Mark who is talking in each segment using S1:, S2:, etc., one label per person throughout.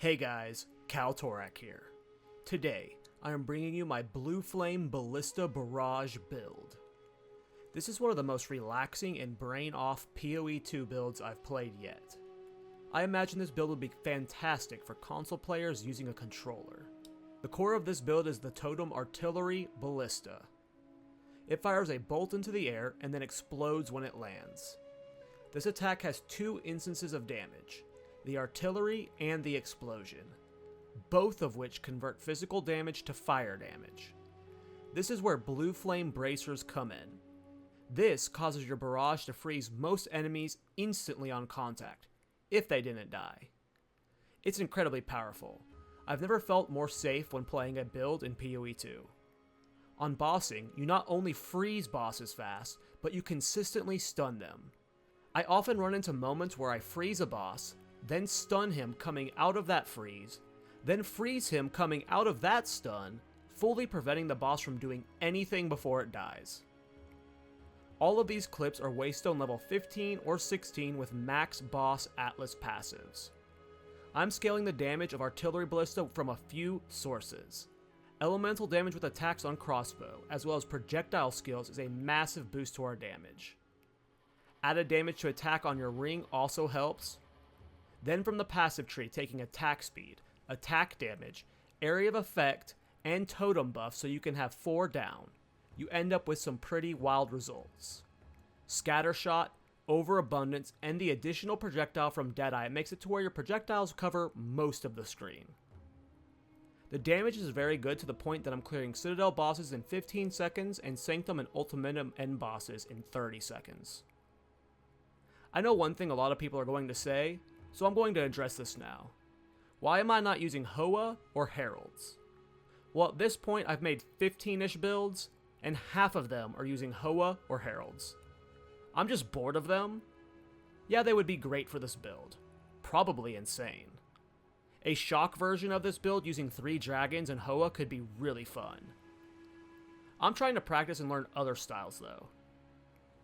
S1: Hey guys, KallTorak here. Today, I am bringing you my Blueflame Ballista Barrage build. This is one of the most relaxing and brain-off PoE 2 builds I've played yet. I imagine this build would be fantastic for console players using a controller. The core of this build is the Totem Artillery Ballista. It fires a bolt into the air and then explodes when it lands. This attack has two instances of damage, the artillery and the explosion, both of which convert physical damage to fire damage. This is where Blueflame bracers come in. This causes your barrage to freeze most enemies instantly on contact, if they didn't die. It's incredibly powerful. I've never felt more safe when playing a build in PoE 2. On bossing, you not only freeze bosses fast, but you consistently stun them. I often run into moments where I freeze a boss, then stun him coming out of that freeze, then freeze him coming out of that stun, fully preventing the boss from doing anything before it dies. All of these clips are Waystone level 15 or 16 with max boss Atlas passives. I'm scaling the damage of Artillery Ballista from a few sources. Elemental damage with attacks on crossbow, as well as projectile skills, is a massive boost to our damage. Added damage to attack on your ring also helps. Then from the passive tree, taking attack speed, attack damage, area of effect, and totem buff so you can have 4 down. You end up with some pretty wild results. Scattershot, overabundance, and the additional projectile from Deadeye makes it to where your projectiles cover most of the screen. The damage is very good to the point that I'm clearing Citadel bosses in 15 seconds and Sanctum and Ultimatum end bosses in 30 seconds. I know one thing a lot of people are going to say, so I'm going to address this now. Why am I not using Hoa or Heralds? Well, at this point I've made 15-ish builds, and half of them are using Hoa or Heralds. I'm just bored of them. Yeah, they would be great for this build. Probably insane. A shock version of this build using 3 dragons and Hoa could be really fun. I'm trying to practice and learn other styles though.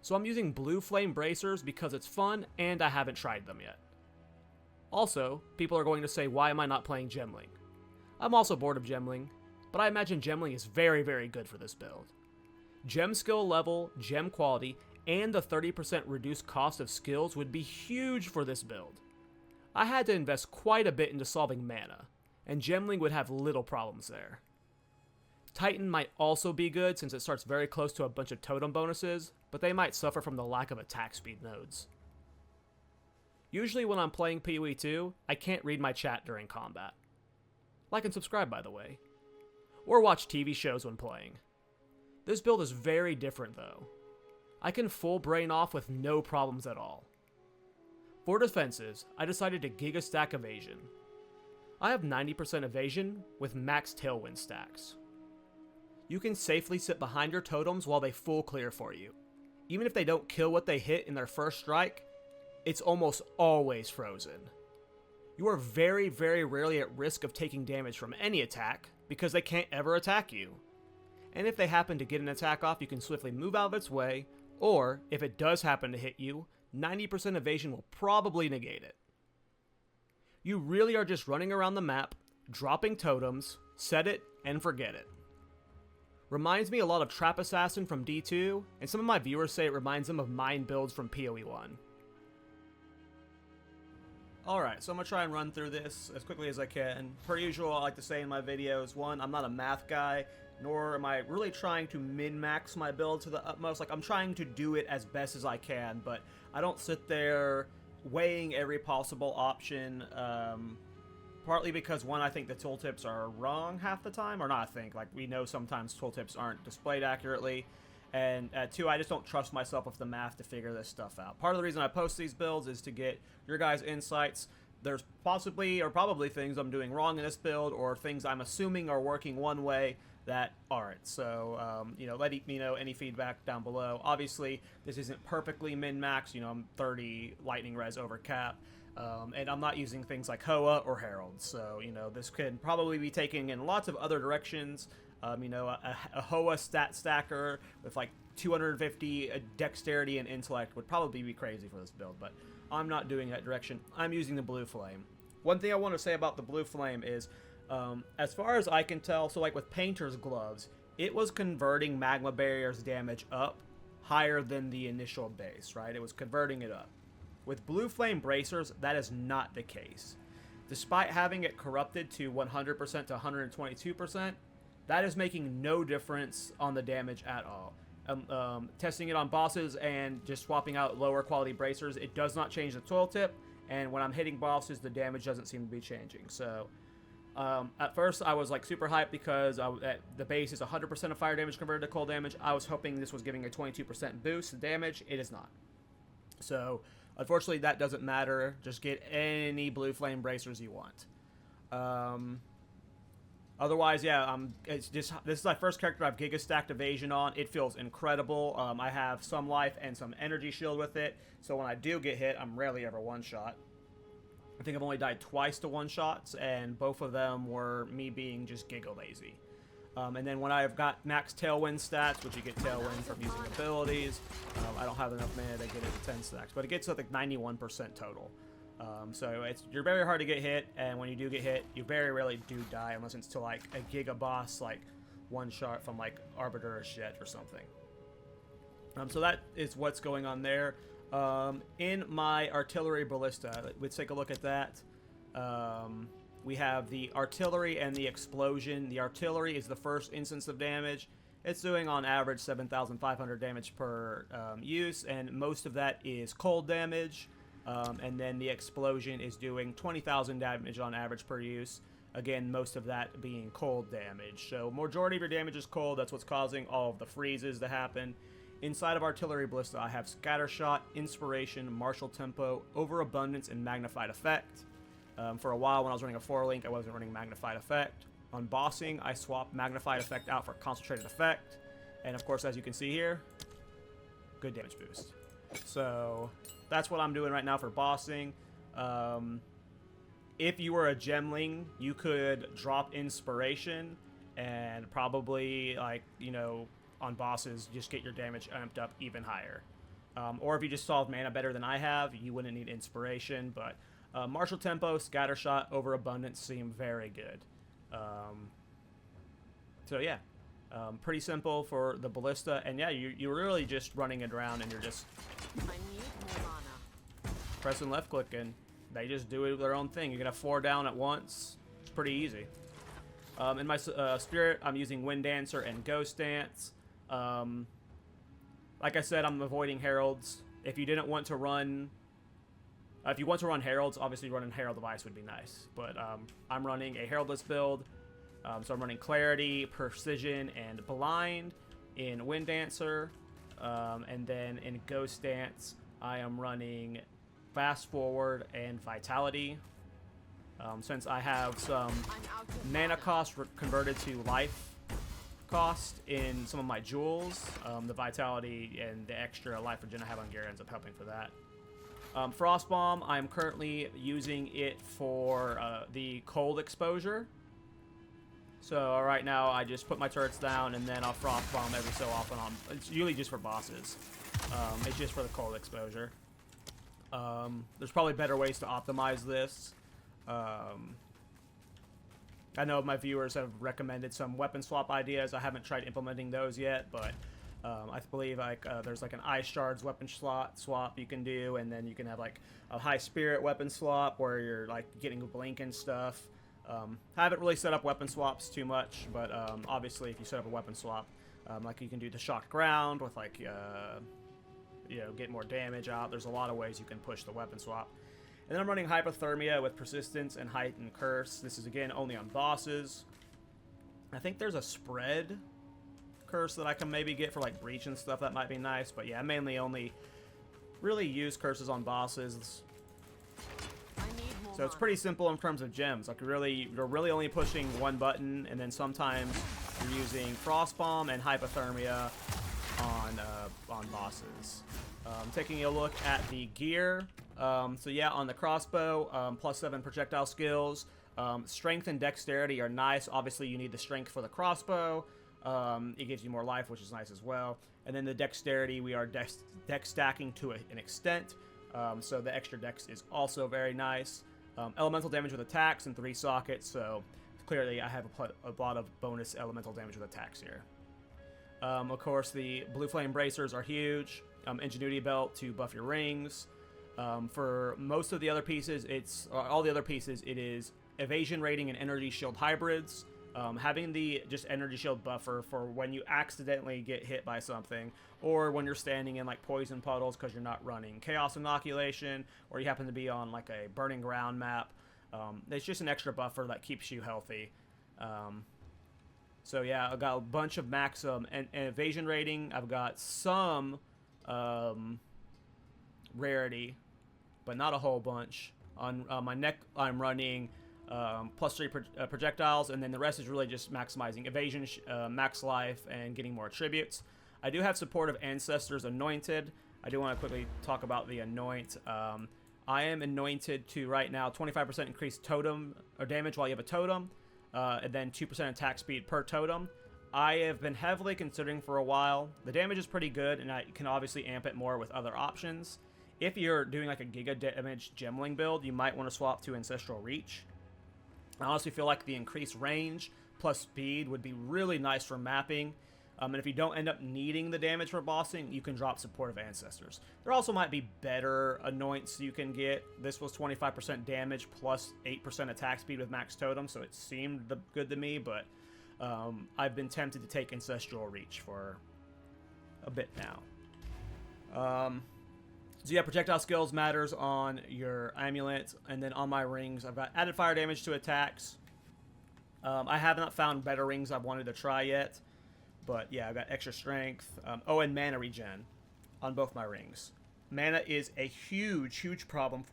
S1: So I'm using Blueflame bracers because it's fun and I haven't tried them yet. Also, people are going to say, why am I not playing Gemling? I'm also bored of Gemling, but I imagine Gemling is very, very good for this build. Gem skill level, gem quality, and the 30% reduced cost of skills would be huge for this build. I had to invest quite a bit into solving mana, and Gemling would have little problems there. Titan might also be good since it starts very close to a bunch of totem bonuses, but they might suffer from the lack of attack speed nodes. Usually when I'm playing PoE 2, I can't read my chat during combat. Like and subscribe, by the way. Or watch TV shows when playing. This build is very different though. I can full brain off with no problems at all. For defenses, I decided to Giga Stack Evasion. I have 90% evasion with max Tailwind stacks. You can safely sit behind your totems while they full clear for you. Even if they don't kill what they hit in their first strike, it's almost always frozen. You are very, very rarely at risk of taking damage from any attack because they can't ever attack you. And if they happen to get an attack off, you can swiftly move out of its way, or if it does happen to hit you, 90% evasion will probably negate it. You really are just running around the map, dropping totems, set it, and forget it. Reminds me a lot of Trap Assassin from D2, and some of my viewers say it reminds them of mine builds from PoE 1. Alright, so I'm going to try and run through this as quickly as I can. Per usual, I like to say in my videos, 1, I'm not a math guy, nor am I really trying to min-max my build to the utmost. Like, I'm trying to do it as best as I can, but I don't sit there weighing every possible option, partly because, 1, I think the tooltips are wrong half the time, or not I think, like, we know sometimes tooltips aren't displayed accurately, and 2, I just don't trust myself with the math to figure this stuff out. Part of the reason I post these builds is to get your guys' insights. There's possibly, or probably, things I'm doing wrong in this build, or things I'm assuming are working one way that aren't. So, let me know any feedback down below. Obviously, this isn't perfectly min-max. I'm 30 lightning res over cap. And I'm not using things like Hoa or Herald. So, this could probably be taken in lots of other directions. A Hoa stat stacker with like 250 dexterity and intellect would probably be crazy for this build, but I'm not doing that direction. I'm using the Blueflame. one thing I want to say about the Blueflame is, as far as I can tell, so like with Painter's Gloves, it was converting Magma Barrier's damage up higher than the initial base, right? It was converting it up. With Blueflame Bracers, that is not the case. Despite having it corrupted to 100% to 122%, that is making no difference on the damage at all. Testing it on bosses and just swapping out lower quality bracers, it does not change the tooltip, and when I'm hitting bosses, the damage doesn't seem to be changing. So at first I was like super hyped because the base is 100% of fire damage converted to cold damage. I was hoping this was giving a 22% boost to damage. It is not. So unfortunately that doesn't matter. Just get any Blueflame bracers you want. Otherwise, yeah, it's just, this is my first character I've Giga Stacked Evasion on. It feels incredible. I have some life and some energy shield with it, so when I do get hit, I'm rarely ever one-shot. I think I've only died twice to one-shots, and both of them were me being just Giga lazy. And then when I've got max Tailwind stats, which you get Tailwind from using abilities, I don't have enough mana to get it to 10 stacks, but it gets like 91% total. So you're very hard to get hit, and when you do get hit, you very rarely do die unless it's to like a Giga boss, like one shot from like Arbiter or shit or something. So that is what's going on there. In my Artillery Ballista, let's take a look at that. We have the Artillery and the Explosion. The Artillery is the first instance of damage. It's doing on average 7,500 damage per use, and most of that is cold damage. And then the Explosion is doing 20,000 damage on average per use. Again, most of that being cold damage. So majority of your damage is cold. That's what's causing all of the freezes to happen. Inside of Artillery Ballista, I have Scattershot, Inspiration, Martial Tempo, Overabundance, and Magnified Effect. For a while when I was running a 4-link, I wasn't running Magnified Effect. On bossing, I swapped Magnified Effect out for Concentrated Effect. And of course, as you can see here, good damage boost. So that's what I'm doing right now for bossing. If you were a Gemling, you could drop Inspiration and probably, like, you know, on bosses, just get your damage amped up even higher. Or if you just solve mana better than I have, you wouldn't need Inspiration. But Martial Tempo, Scattershot, Overabundance seem very good. So yeah, pretty simple for the Ballista. And yeah, you're really just running it around and you're just pressing left click and they just do their own thing. You're gonna have 4 down at once. It's pretty easy. In my Spirit, I'm using Wind Dancer and Ghost Dance. Like I said, I'm avoiding Heralds. If you didn't want to run... if you want to run Heralds, obviously running Herald of Ice would be nice. But I'm running a Heraldless build. So I'm running Clarity, Precision, and Blind in Wind Dancer. And then in Ghost Dance, I am running Fast Forward and Vitality. Since I have some mana cost converted to life cost in some of my jewels, the Vitality and the extra life regen I have on gear ends up helping for that. Frost Bomb, I'm currently using it for the cold exposure. So right now I just put my turrets down and then I'll Frost Bomb every so often. It's usually just for bosses. It's just for the cold exposure. There's probably better ways to optimize this. I know my viewers have recommended some weapon swap ideas. I haven't tried implementing those yet, but I believe like there's like an Ice Shards weapon swap you can do, and then you can have like a High Spirit weapon swap where you're like getting Blink and stuff. I haven't really set up weapon swaps too much, but obviously if you set up a weapon swap, like you can do the Shocked Ground with like, you know, get more damage out. There's a lot of ways you can push the weapon swap. And then I'm running Hypothermia with Persistence and Heightened Curse. This is, again, only on bosses. I think there's a Spread Curse that I can maybe get for, like, Breach and stuff. That might be nice. But, yeah, I mainly only really use curses on bosses. So it's pretty simple in terms of gems. Like, you're really only pushing one button, and then sometimes you're using Frost Bomb and Hypothermia on bosses. Taking a look at the gear. So yeah, on the crossbow, +7 projectile skills. Strength and dexterity are nice. Obviously, you need the strength for the crossbow. It gives you more life, which is nice as well. And then the dexterity, we are dex stacking to an extent. So the extra dex is also very nice. Elemental damage with attacks and 3 sockets, so clearly I have a lot of bonus elemental damage with attacks here. Of course, the Blueflame bracers are huge. Ingenuity belt to buff your rings. For most of the other pieces, all the other pieces, it is evasion rating and energy shield hybrids. Having the just energy shield buffer for when you accidentally get hit by something, or when you're standing in like poison puddles because you're not running chaos inoculation, or you happen to be on like a burning ground map. It's just an extra buffer that keeps you healthy. So yeah, I've got a bunch of max and evasion rating. I've got some rarity, but not a whole bunch. On my neck, I'm running +3 projectiles, and then the rest is really just maximizing evasion, max life, and getting more attributes. I do have support of Ancestors Anointed. I do want to quickly talk about the Anoint. I am anointed to right now 25% increased totem or damage while you have a totem, and then 2% attack speed per totem. I have been heavily considering for a while. The damage is pretty good, and I can obviously amp it more with other options. If you're doing like a Giga Damage Gemling build, you might want to swap to Ancestral Reach. I honestly feel like the increased range plus speed would be really nice for mapping. And if you don't end up needing the damage for bossing, you can drop Support of Ancestors. There also might be better anoints you can get. This was 25% damage plus 8% attack speed with max totem, so it seemed good to me, but I've been tempted to take Ancestral Reach for a bit now. So yeah, projectile skills matters on your amulet, and then on my rings, I've got added fire damage to attacks. I have not found better rings I've wanted to try yet, but yeah, I've got extra strength. Oh, and mana regen on both my rings. Mana is a huge problem,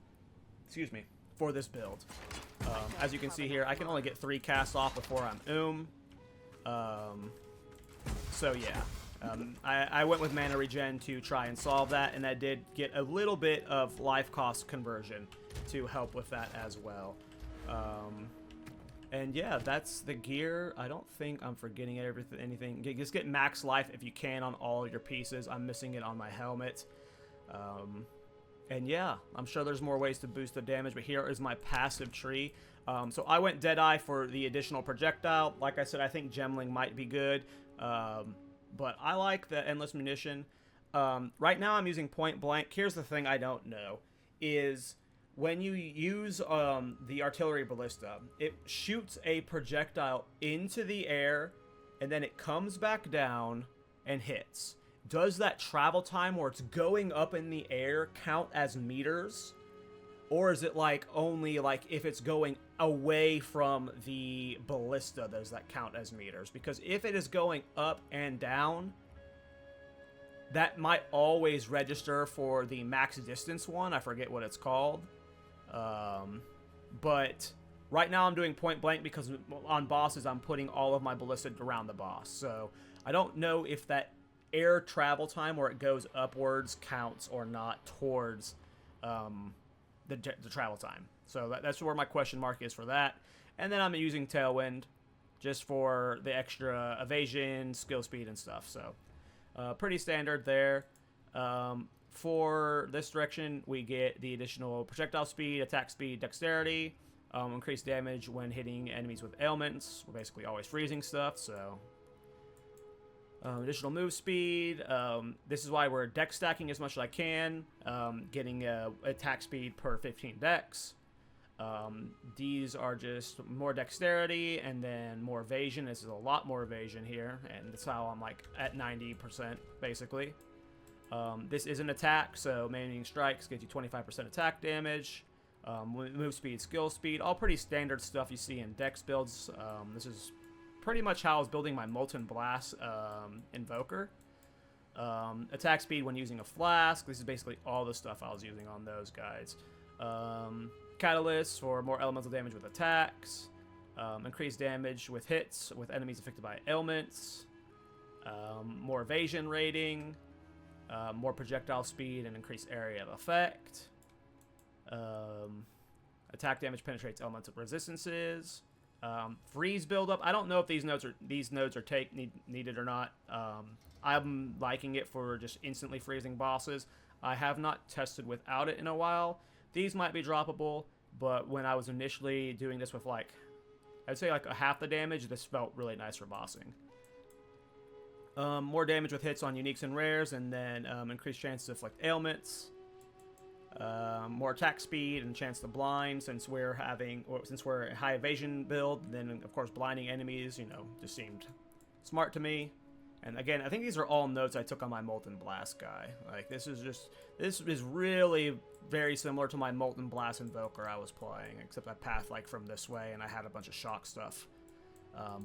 S1: for this build. As you can see here, I can only get 3 casts off before I'm so yeah. I went with mana regen to try and solve that, and that did get a little bit of life cost conversion to help with that as well. And yeah, that's the gear. I don't think I'm forgetting anything. Just get max life if you can on all your pieces. I'm missing it on my helmet. And yeah, I'm sure there's more ways to boost the damage, but here is my passive tree. So I went Deadeye for the additional projectile. Like I said, I think Gemling might be good. But I like the Endless Munition. Right now I'm using Point Blank. Here's the thing I don't know, is when you use the Artillery Ballista, it shoots a projectile into the air, and then it comes back down and hits. Does that travel time where it's going up in the air count as meters? Or is it like only like if it's going away from the ballista, does that count as meters? Because if it is going up and down, that might always register for the max distance one. I forget what it's called. But right now I'm doing point blank because on bosses I'm putting all of my ballista around the boss. So I don't know if that air travel time where it goes upwards counts or not towards the travel time. So that's where my question mark is for that. And then I'm using Tailwind just for the extra evasion, skill speed, and stuff. So pretty standard there. For this direction, we get the additional projectile speed, attack speed, dexterity, increased damage when hitting enemies with ailments. We're basically always freezing stuff, so... additional move speed. This is why we're dex stacking as much as I can, getting attack speed per 15 dex. These are just more dexterity and then more evasion. This is a lot more evasion here, and that's how I'm like at 90% basically. This is an attack, so Managing Strikes gives you 25% attack damage. Move speed, skill speed, all pretty standard stuff you see in dex builds. This is pretty much how I was building my Molten Blast Invoker. Attack speed when using a flask. This is basically all the stuff I was using on those guys. Catalyst for more elemental damage with attacks. Increased damage with hits with enemies affected by ailments. More evasion rating. More projectile speed and increased area of effect. Attack damage penetrates elemental resistances. Freeze buildup. I don't know if these nodes are needed or not. I'm liking it for just instantly freezing bosses. I have not tested without it in a while. These might be droppable. but when I was initially doing this with like, I'd say like a half the damage, this felt really nice for bossing. More damage with hits on uniques and rares, and then increased chances of like ailments. More attack speed and chance to blind since we're a high evasion build. Then of course blinding enemies, you know, just seemed smart to me. And again, I think these are all notes I took on my Molten Blast guy. Like this is really very similar to my Molten Blast Invoker I was playing, except I pathed like from this way and I had a bunch of shock stuff.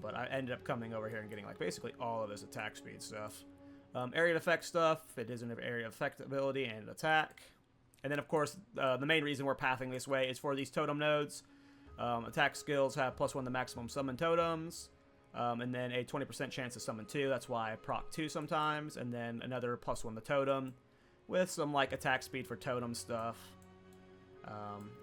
S1: But I ended up coming over here and getting like basically all of his attack speed stuff. Area of effect stuff, it is an area of effect ability and attack. And then of course, the main reason we're pathing this way is for these totem nodes. Attack skills have +1 to maximum summon totems. And then a 20% chance to summon 2, that's why I proc 2 sometimes, and then another +1 to totem, with some like attack speed for totem stuff.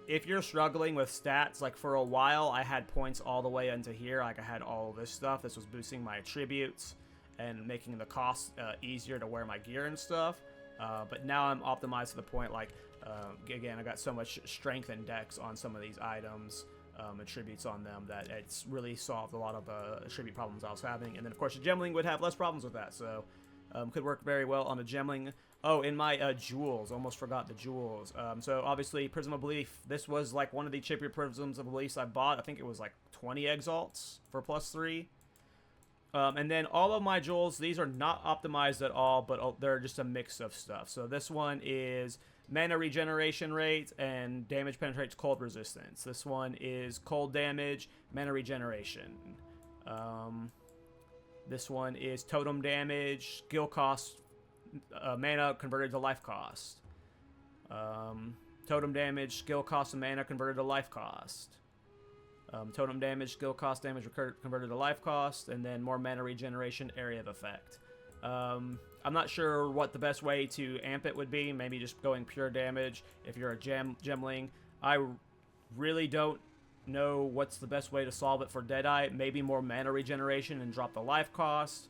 S1: If you're struggling with stats, like for a while I had points all the way into here, like I had all of this stuff. This was boosting my attributes and making the cost easier to wear my gear and stuff. But now I'm optimized to the point like, again, I got so much strength and dex on some of these items. Attributes on them that it's really solved a lot of the attribute problems I was having. And then of course a Gemling would have less problems with that, so could work very well on a Gemling. Oh, in my jewels, almost forgot the jewels. So obviously Prism of Belief, this was like one of the cheaper Prisms of Belief I bought. I think it was like 20 exalts for +3. And then all of my jewels, these are not optimized at all, but they're just a mix of stuff. So this one is mana regeneration rate and damage penetrates cold resistance. This one is cold damage, mana regeneration. This one is totem damage, skill cost, mana converted to life cost. Totem damage, skill cost, and mana converted to life cost. Totem damage, skill cost, damage converted to life cost, and then more mana regeneration, area of effect. I'm not sure what the best way to amp it would be. Maybe just going pure damage if you're a Gemling. I really don't know what's the best way to solve it for Deadeye. Maybe more mana regeneration and drop the life cost.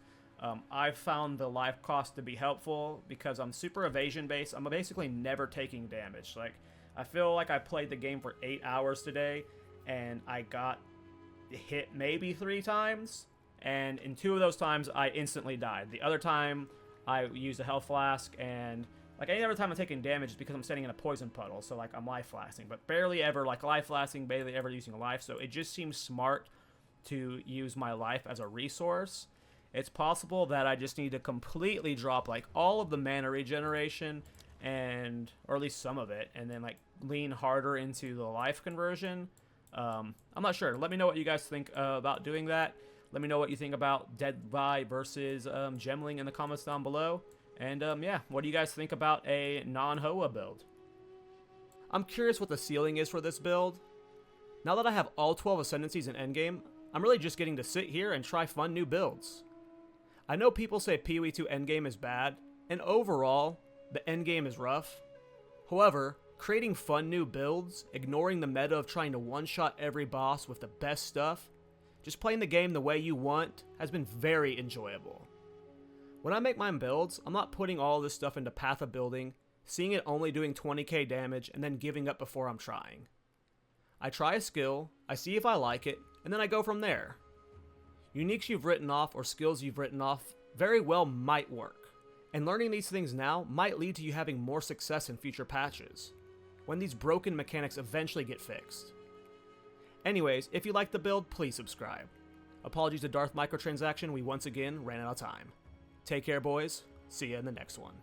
S1: I've found the life cost to be helpful because I'm super evasion based. I'm basically never taking damage. Like, I feel like I played the game for 8 hours today and I got hit maybe 3 times. And in 2 of those times, I instantly died. The other time, I used a health flask, and like any other time I'm taking damage is because I'm standing in a poison puddle, so like I'm life lasting, but barely ever like life lasting, barely ever using a life. So it just seems smart to use my life as a resource. It's possible that I just need to completely drop like all of the mana regeneration, and or at least some of it, and then like lean harder into the life conversion. I'm not sure. Let me know what you guys think about doing that. Let me know what you think about Deadeye versus Gemling in the comments down below. And yeah, what do you guys think about a non-Hoa build? I'm curious what the ceiling is for this build. Now that I have all 12 Ascendancies in endgame, I'm really just getting to sit here and try fun new builds. I know people say PoE 2 endgame is bad, and overall, the endgame is rough. However, creating fun new builds, ignoring the meta of trying to one-shot every boss with the best stuff, just playing the game the way you want has been very enjoyable. When I make my builds, I'm not putting all this stuff into path of building, seeing it only doing 20k damage, and then giving up before I'm trying. I try a skill, I see if I like it, and then I go from there. Uniques you've written off or skills you've written off very well might work, and learning these things now might lead to you having more success in future patches, when these broken mechanics eventually get fixed. Anyways, if you like the build, please subscribe. Apologies to Darth Microtransaction, we once again ran out of time. Take care, boys. See ya in the next one.